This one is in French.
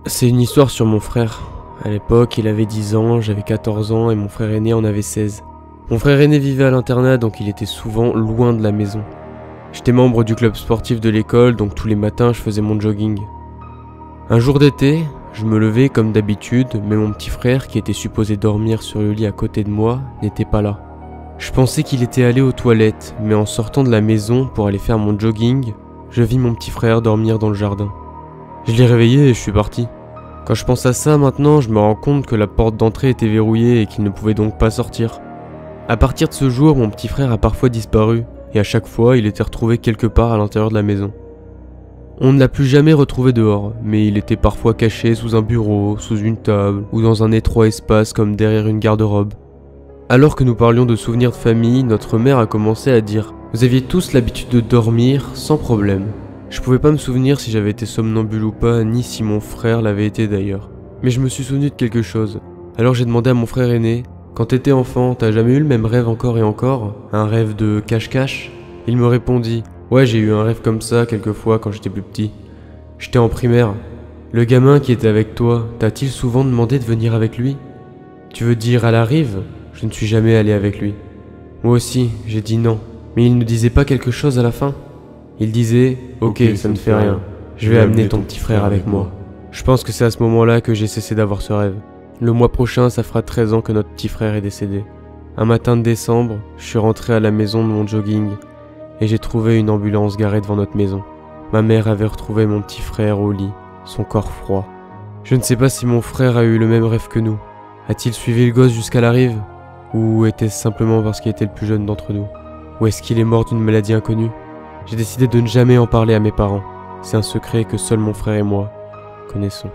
C'est une histoire sur mon frère. À l'époque, il avait 10 ans, j'avais 14 ans et mon frère aîné en avait 16. Mon frère aîné vivait à l'internat, donc il était souvent loin de la maison. J'étais membre du club sportif de l'école, donc tous les matins je faisais mon jogging. Un jour d'été, je me levais comme d'habitude, mais mon petit frère, qui était supposé dormir sur le lit à côté de moi, n'était pas là. Je pensais qu'il était allé aux toilettes, mais en sortant de la maison pour aller faire mon jogging, je vis mon petit frère dormir dans le jardin. Je l'ai réveillé et je suis parti. Quand je pense à ça maintenant, je me rends compte que la porte d'entrée était verrouillée et qu'il ne pouvait donc pas sortir. À partir de ce jour, mon petit frère a parfois disparu, et à chaque fois, il était retrouvé quelque part à l'intérieur de la maison. On ne l'a plus jamais retrouvé dehors, mais il était parfois caché sous un bureau, sous une table, ou dans un étroit espace comme derrière une garde-robe. Alors que nous parlions de souvenirs de famille, notre mère a commencé à dire « Vous aviez tous l'habitude de dormir sans problème ». Je pouvais pas me souvenir si j'avais été somnambule ou pas, ni si mon frère l'avait été d'ailleurs. Mais je me suis souvenu de quelque chose. Alors j'ai demandé à mon frère aîné « Quand t'étais enfant, t'as jamais eu le même rêve encore et encore? Un rêve de cache-cache ?» Il me répondit « Ouais, j'ai eu un rêve comme ça quelquefois quand j'étais plus petit. J'étais en primaire. Le gamin qui était avec toi, t'a-t-il souvent demandé de venir avec lui? Tu veux dire à la rive? Je ne suis jamais allé avec lui. Moi aussi, j'ai dit non. Mais il ne disait pas quelque chose à la fin? Il disait « Ok, ça ne fait rien. Je vais amener ton petit frère avec moi. » Je pense que c'est à ce moment-là que j'ai cessé d'avoir ce rêve. Le mois prochain, ça fera 13 ans que notre petit frère est décédé. Un matin de décembre, je suis rentré à la maison de mon jogging et j'ai trouvé une ambulance garée devant notre maison. Ma mère avait retrouvé mon petit frère au lit, son corps froid. Je ne sais pas si mon frère a eu le même rêve que nous. A-t-il suivi le gosse jusqu'à la rive? Ou était-ce simplement parce qu'il était le plus jeune d'entre nous? Ou est-ce qu'il est mort d'une maladie inconnue? J'ai décidé de ne jamais en parler à mes parents. C'est un secret que seul mon frère et moi connaissons.